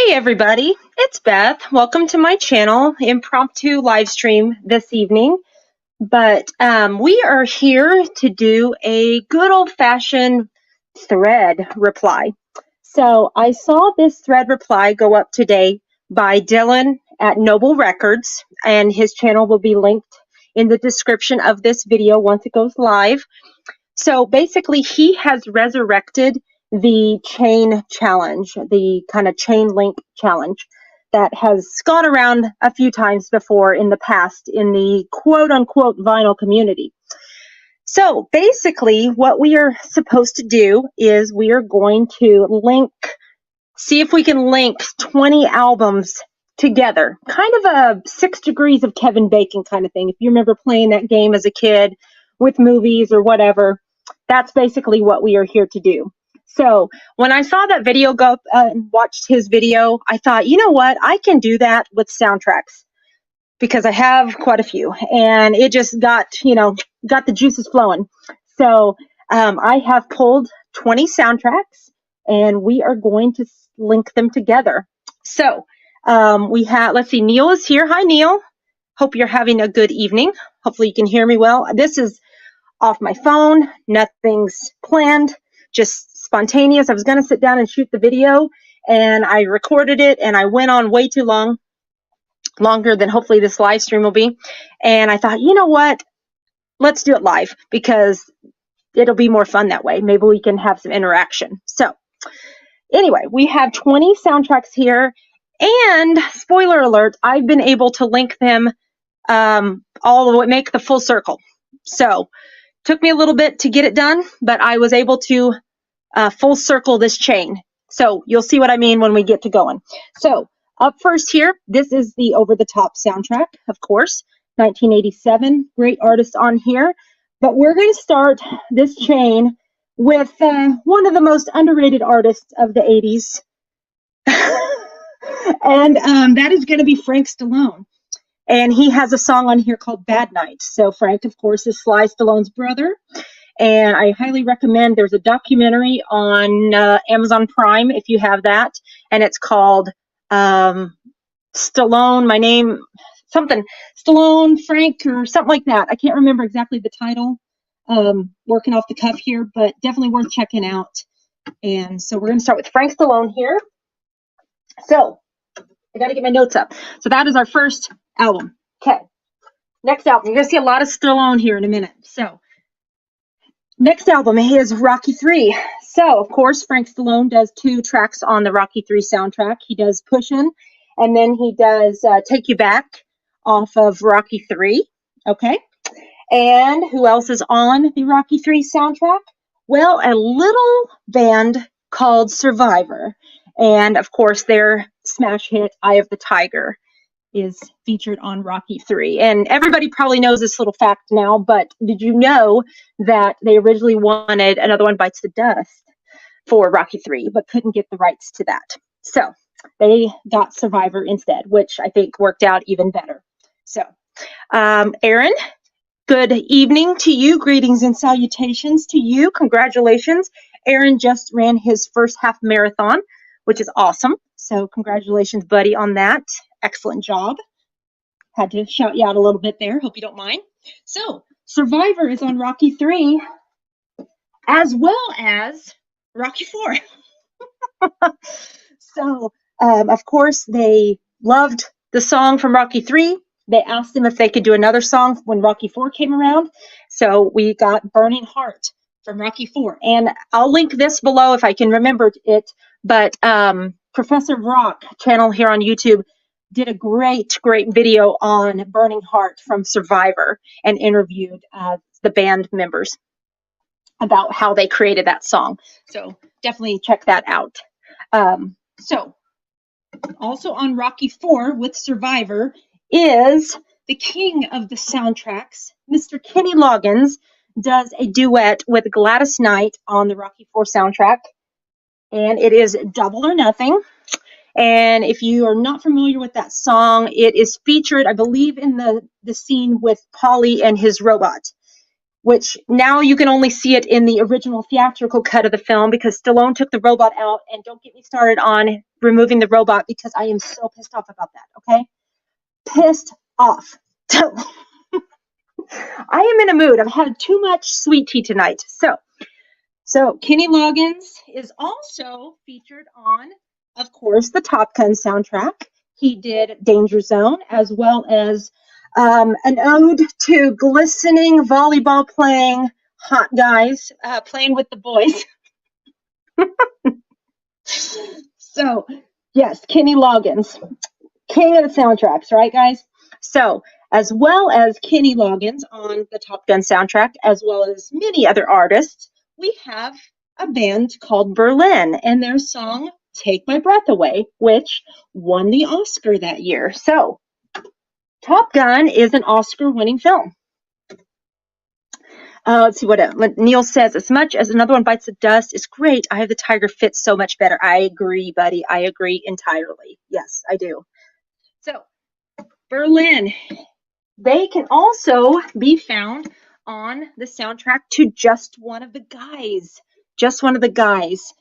Hey everybody, it's Beth. Welcome to my channel, impromptu live stream this evening. But we are here to do a good old-fashioned thread reply. So I saw this thread reply go up today by Dylan at Noble Records, and his channel will be linked in the description of this video once it goes live. So basically, he has resurrected the chain challenge, the kind of chain link challenge that has gone around a few times before in the past in the quote unquote vinyl community. So basically, what we are supposed to do is we are going to see if we can link 20 albums together, kind of a 6 degrees of Kevin Bacon kind of thing. If you remember playing that game as a kid with movies or whatever, that's basically what we are here to do. So when I saw that video go up and watched his video, I thought, you know what, I can do that with soundtracks because I have quite a few, and it just got the juices flowing. So I have pulled 20 soundtracks, and we are going to link them together. So let's see, Neil is here. Hi, Neil. Hope you're having a good evening. Hopefully you can hear me well. This is off my phone. Nothing's planned, just spontaneous. I was going to sit down and shoot the video, and I recorded it, and I went on way too long, longer than hopefully this live stream will be. And I thought, you know what? Let's do it live because it'll be more fun that way. Maybe we can have some interaction. So anyway, we have 20 soundtracks here, and spoiler alert, I've been able to link them all the way, make the full circle. So took me a little bit to get it done, but I was able to full circle this chain. So you'll see what I mean when we get to going. So up first here, this is the Over the Top soundtrack, of course, 1987. Great artists on here. But we're going to start this chain with one of the most underrated artists of the 80s. And that is going to be Frank Stallone. And he has a song on here called Bad Night. So Frank, of course, is Sly Stallone's brother. And I highly recommend, there's a documentary on Amazon Prime, if you have that. And it's called Stallone, my name, something, Stallone, Frank, or something like that. I can't remember exactly the title, working off the cuff here, but definitely worth checking out. And so we're going to start with Frank Stallone here. So I got to get my notes up. So that is our first album. Okay. Next album. You're going to see a lot of Stallone here in a minute. So next album is Rocky III. So, of course, Frank Stallone does 2 tracks on the Rocky III soundtrack. He does Pushin', and then he does Take You Back off of Rocky III. Okay. And who else is on the Rocky III soundtrack? Well, a little band called Survivor. And, of course, their smash hit, Eye of the Tiger, is featured on Rocky III. And everybody probably knows this little fact now, but did you know that they originally wanted Another One Bites the Dust for Rocky III, but couldn't get the rights to that? So they got Survivor instead, which I think worked out even better. So, Aaron, good evening to you. Greetings and salutations to you. Congratulations. Aaron just ran his first half marathon, which is awesome. So congratulations, buddy, on that. Excellent job. Had to shout you out a little bit there. Hope you don't mind. So Survivor is on Rocky III as well as Rocky IV. So, of course, they loved the song from Rocky III. They asked them if they could do another song when Rocky IV came around. So we got Burning Heart from Rocky IV. And I'll link this below if I can remember it. But Professor Rock channel here on YouTube did a great video on Burning Heart from Survivor and interviewed the band members about how they created that song. So definitely check that out. So also on Rocky IV with Survivor is the king of the soundtracks, Mr. Kenny Loggins, does a duet with Gladys Knight on the Rocky IV soundtrack. And it is Double or Nothing. And if you are not familiar with that song, it is featured, I believe, in the scene with Paulie and his robot, which now you can only see it in the original theatrical cut of the film because Stallone took the robot out. And don't get me started on removing the robot because I am so pissed off about that, okay? Pissed off. I am in a mood. I've had too much sweet tea tonight. So Kenny Loggins is also featured on, of course, the Top Gun soundtrack. He did Danger Zone, as well as an ode to glistening volleyball playing hot guys playing with the boys. So, yes, Kenny Loggins, king of the soundtracks, right, guys? So, as well as Kenny Loggins on the Top Gun soundtrack, as well as many other artists, we have a band called Berlin and their song Take My Breath Away, which won the Oscar that year. So, Top Gun is an Oscar-winning film. Let's see what Neil says. As much as Another One Bites the Dust is great, Eye of the Tiger fits so much better. I agree, buddy. I agree entirely. Yes, I do. So, Berlin. They can also be found on the soundtrack to Just One of the Guys. Just One of the Guys.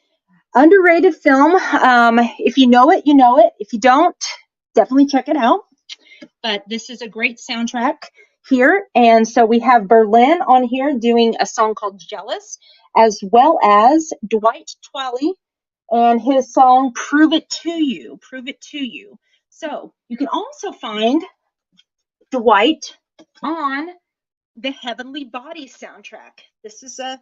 Underrated film. If you know it, you know it. If you don't, definitely check it out. But this is a great soundtrack here. And so we have Berlin on here doing a song called Jealous, as well as Dwight Twally and his song Prove It To You. Prove It To You. So you can also find Dwight on the Heavenly Bodies soundtrack. This is a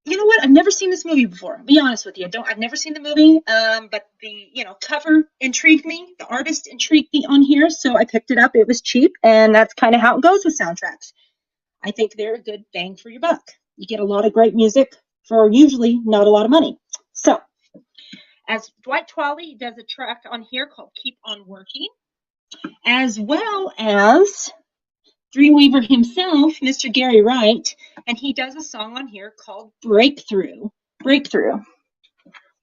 you know what? I've never seen this movie before. I'll be honest with you. I've never seen the movie, but the cover intrigued me. The artist intrigued me on here, so I picked it up. It was cheap, and that's kind of how it goes with soundtracks. I think they're a good bang for your buck. You get a lot of great music for usually not a lot of money. So, as Dwight Twally does a track on here called Keep On Working, as well as Dreamweaver himself, Mr. Gary Wright, and he does a song on here called Breakthrough. Breakthrough.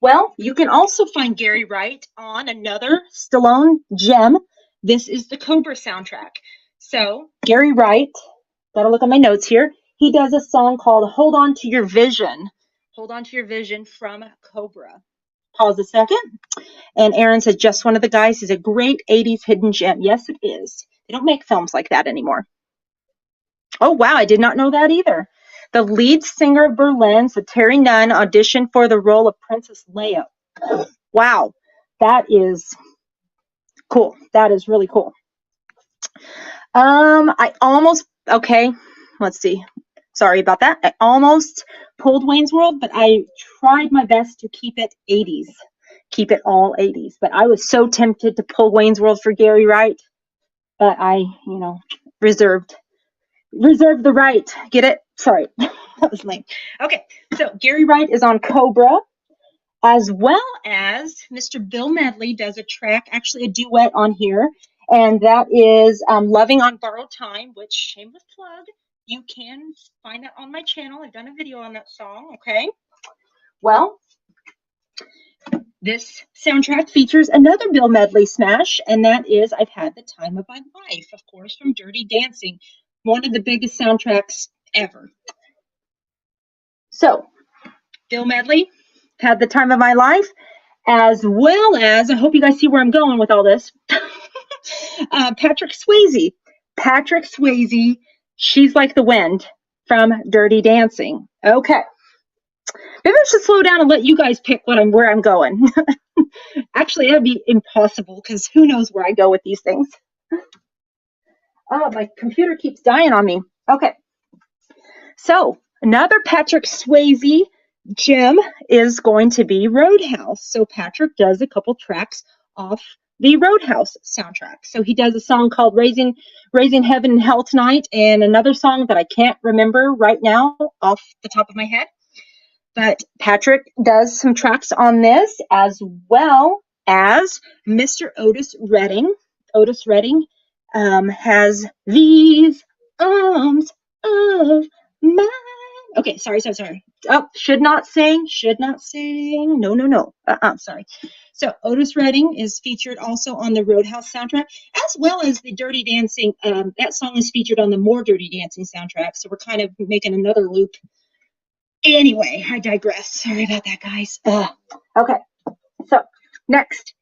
Well, you can also find Gary Wright on another Stallone gem. This is the Cobra soundtrack. So, Gary Wright, gotta look at my notes here. He does a song called Hold On To Your Vision. Hold On To Your Vision from Cobra. Pause a second. And Aaron says, Just One of the Guys is a great 80s hidden gem. Yes, it is. They don't make films like that anymore. Oh, wow, I did not know that either. The lead singer of Berlin, so Terry Nunn, auditioned for the role of Princess Leia. Wow, that is cool. That is really cool. Okay, let's see. Sorry about that. I almost pulled Wayne's World, but I tried my best to keep it 80s. Keep it all 80s. But I was so tempted to pull Wayne's World for Gary Wright, but I, reserved the right. Get it? Sorry. That was lame. Okay, so Gary Wright is on Cobra, as well as Mr. Bill Medley does a track, actually a duet on here, and that is Loving on Borrowed Time, which, shameless plug, you can find that on my channel. I've done a video on that song, okay? Well, this soundtrack features another Bill Medley smash, and that is I've Had the Time of My Life, of course, from Dirty Dancing, one of the biggest soundtracks ever. So, Bill Medley, Had the Time of My Life, as well as, I hope you guys see where I'm going with all this, Patrick Swayze. Patrick Swayze, She's Like the Wind from Dirty Dancing. Okay. Maybe I should slow down and let you guys pick where I'm going. Actually, that would be impossible because who knows where I go with these things. Oh, my computer keeps dying on me. Okay. So, another Patrick Swayze gem is going to be Roadhouse. So, Patrick does a couple tracks off the Roadhouse soundtrack. So, he does a song called Raising Heaven and Hell Tonight, and another song that I can't remember right now off the top of my head. But Patrick does some tracks on this, as well as Mr. Otis Redding. Otis Redding has These Arms of Mine. Okay, sorry. Oh, should not sing. No. Sorry. So Otis Redding is featured also on the Roadhouse soundtrack, as well as the Dirty Dancing. That song is featured on the More Dirty Dancing soundtrack. So we're kind of making another loop Anyway, I digress. Sorry about that, guys. Okay, so next,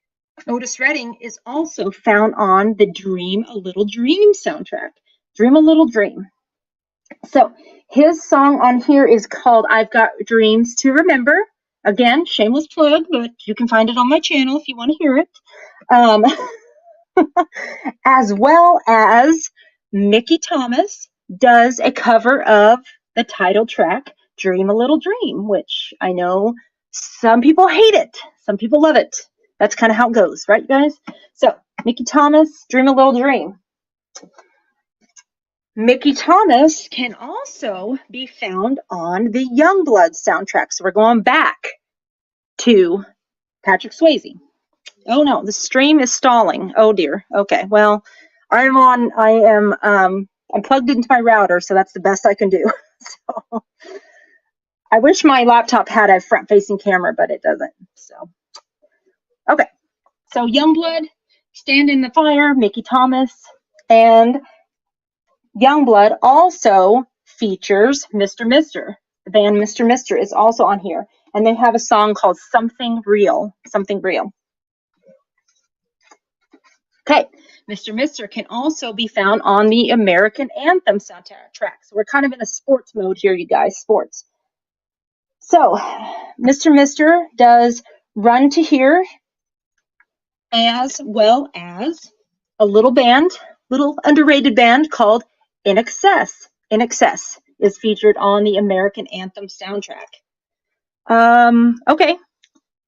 Otis Redding is also found on the Dream a Little Dream soundtrack. Dream a Little Dream. So his song on here is called I've Got Dreams to Remember. Again, shameless plug, but you can find it on my channel if you want to hear it. As well as Mickey Thomas does a cover of the title track, Dream a Little Dream, which I know some people hate it. Some people love it. That's kind of how it goes, right, guys? So, Mickey Thomas, Dream a Little Dream. Mickey Thomas can also be found on the Youngblood soundtrack. So we're going back to Patrick Swayze. Oh no, the stream is stalling. Oh dear. Okay, well, I'm plugged into my router, so that's the best I can do. So I wish my laptop had a front-facing camera, but it doesn't. So okay, so Youngblood, Stand in the Fire, Mickey Thomas, and Youngblood also features Mr. Mister. The band Mr. Mister is also on here, and they have a song called Something Real. Something Real. Okay, Mr. Mister can also be found on the American Anthem soundtrack. So we're kind of in a sports mode here, you guys, sports. So Mr. Mister does Run to Here, as well as a little underrated band called In Excess. In Excess is featured on the American Anthem soundtrack. Okay,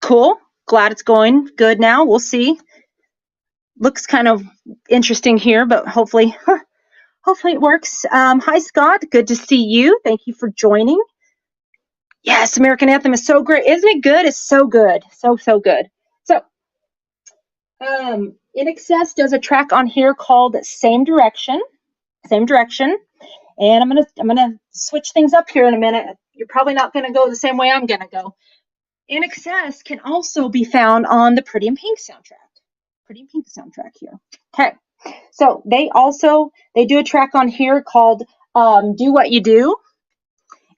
cool. Glad it's going good now. We'll see. Looks kind of interesting here, but hopefully it works. Hi, Scott. Good to see you. Thank you for joining. Yes, American Anthem is so great. Isn't it good? It's so good. So good. So, In Excess does a track on here called Same Direction. Same Direction. And I'm gonna switch things up here in a minute. You're probably not gonna go the same way I'm gonna go. In Excess can also be found on the Pretty in Pink soundtrack. Pretty in Pink soundtrack here. Okay, so they do a track on here called Do What You Do,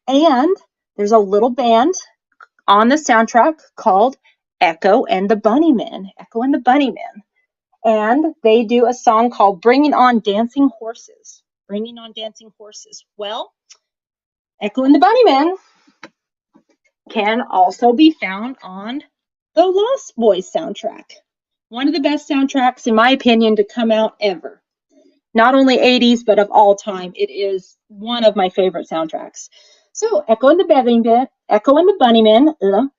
and there's a little band on the soundtrack called Echo and the Bunnymen. Echo and the Bunnymen, and they do a song called Bringing On Dancing Horses. Bringing On Dancing Horses. Well, Echo and the Bunnymen can also be found on the Lost Boys soundtrack. One of the best soundtracks, in my opinion, to come out ever. Not only 80s, but of all time. It is one of my favorite soundtracks. So, Echo and the Bunnymen,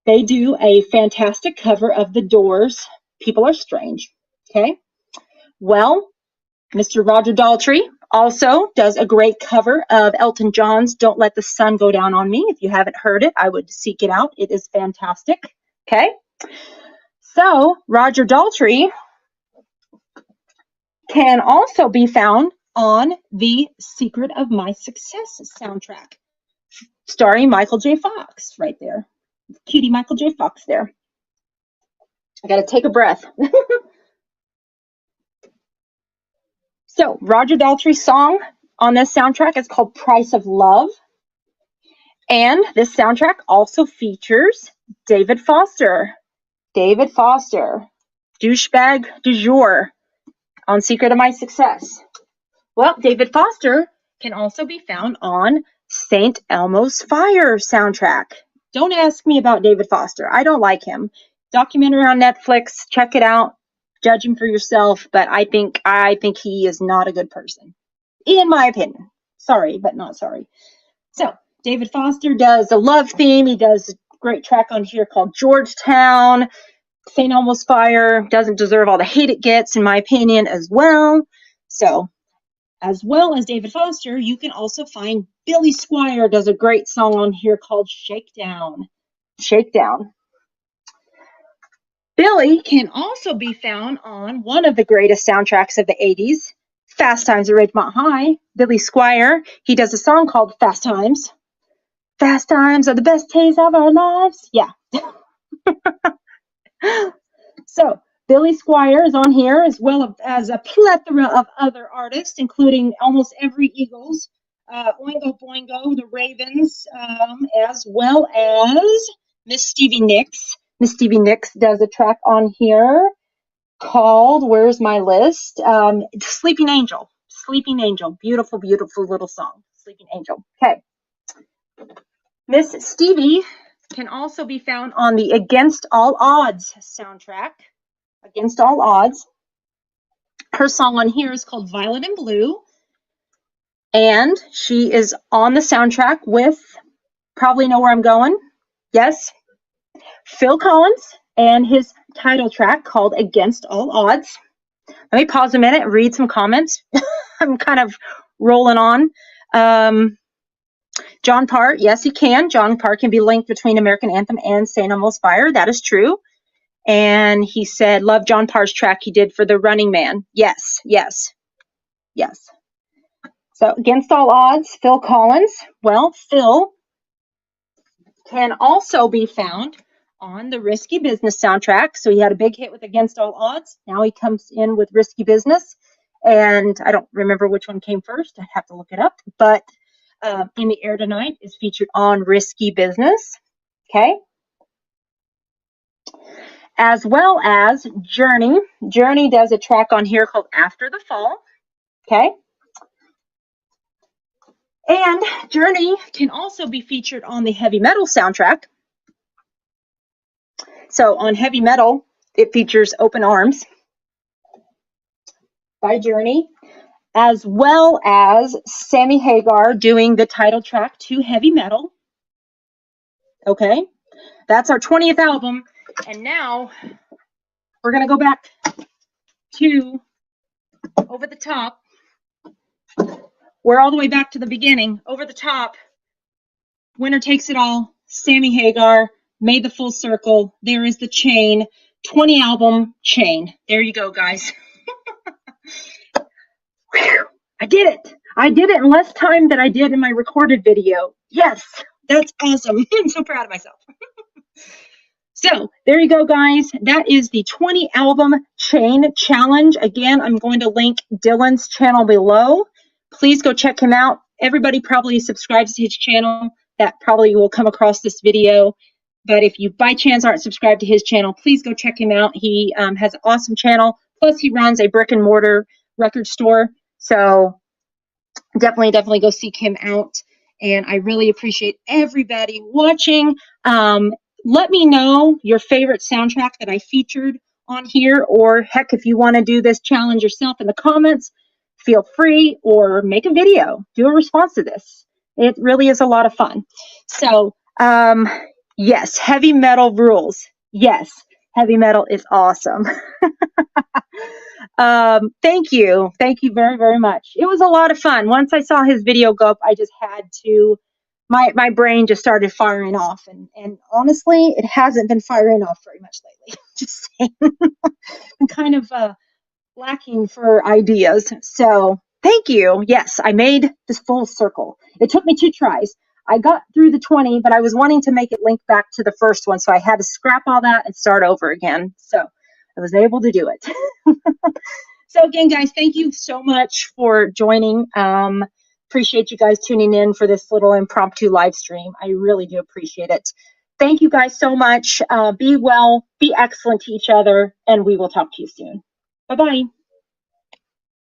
they do a fantastic cover of The Doors' People Are Strange. Okay? Well, Mr. Roger Daltrey also does a great cover of Elton John's Don't Let the Sun Go Down on Me. If you haven't heard it, I would seek it out. It is fantastic. Okay? So, Roger Daltrey can also be found on the Secret of My Success soundtrack, starring Michael J. Fox right there. Cutie Michael J. Fox there. I gotta take a breath. So, Roger Daltrey's song on this soundtrack is called Price of Love. And this soundtrack also features David Foster. David Foster, douchebag du jour on Secret of My Success. Well, David Foster can also be found on St. Elmo's Fire soundtrack. Don't ask me about David Foster. I don't like him. Documentary on Netflix. Check it out. Judge him for yourself. But I think he is not a good person, in my opinion. Sorry, but not sorry. So, David Foster does a love theme. He does a great track on here called Georgetown. St. Elmo's Fire doesn't deserve all the hate it gets, in my opinion, as well. So, as well as David Foster, you can also find Billy Squire does a great song on here called Shakedown. Shakedown. Billy can also be found on one of the greatest soundtracks of the 80s, Fast Times at Ridgemont High. Billy Squire, he does a song called Fast Times. Fast times are the best days of our lives. Yeah. So, Billy Squire is on here, as well as a plethora of other artists, including almost every Eagles Oingo Boingo, the Ravens, as well as Miss Stevie Nicks. Miss Stevie Nicks does a track on here called, where's my list? Sleeping Angel. Sleeping Angel. Beautiful, beautiful little song. Sleeping Angel. Okay. Miss Stevie can also be found on the Against All Odds soundtrack. Against All Odds. Her song on here is called Violet and Blue. And she is on the soundtrack with, probably know where I'm going. Yes. Phil Collins and his title track called Against All Odds. Let me pause a minute and read some comments. I'm kind of rolling on. John Parr, yes, he can. John Parr can be linked between American Anthem and St. Elmo's Fire. That is true. And he said, love John Parr's track he did for The Running Man. Yes, yes, yes. So Against All Odds, Phil Collins. Well, Phil can also be found on the Risky Business soundtrack. So he had a big hit with Against All Odds. Now he comes in with Risky Business. And I don't remember which one came first. I'd have to look it up. But In the Air Tonight is featured on Risky Business. Okay. As well as Journey. Journey does a track on here called After the Fall. Okay. And Journey can also be featured on the Heavy Metal soundtrack. So on Heavy Metal, it features Open Arms by Journey, as well as Sammy Hagar doing the title track to Heavy Metal. Okay, that's our 20th album. And now we're going to go back to Over the Top. We're all the way back to the beginning. Over the Top, Winner Takes It All, Sammy Hagar, Made the Full Circle. There is the chain, 20 album chain. There you go, guys. Whew, I did it. I did it in less time than I did in my recorded video. Yes, that's awesome. I'm so proud of myself. So there you go, guys. That is the 20 album chain challenge. Again, I'm going to link Dylan's channel below. Please go check him out. Everybody probably subscribes to his channel. That probably will come across this video. But if you by chance aren't subscribed to his channel, please go check him out. He has an awesome channel. Plus, he runs a brick and mortar record store. So definitely go seek him out. And I really appreciate everybody watching. Let me know your favorite soundtrack that I featured on here, or heck, if you want to do this challenge yourself in the comments, feel free, or make a video, do a response to this. It really is a lot of fun. So, yes, heavy metal rules. Yes, heavy metal is awesome. Thank you very much. It was a lot of fun. Once I saw his video go up, I just had to, my brain just started firing off, and honestly, it hasn't been firing off very much lately. Just saying. I'm kind of lacking for ideas. So thank you. Yes, I made this full circle. It took me 2 tries. I got through the 20, but I was wanting to make it link back to the first one, so I had to scrap all that and start over again. So I was able to do it. So again, guys, thank you so much for joining. Appreciate you guys tuning in for this little impromptu live stream. I really do appreciate it. Thank you guys so much. Be well, be excellent to each other, and we will talk to you soon. Bye-bye.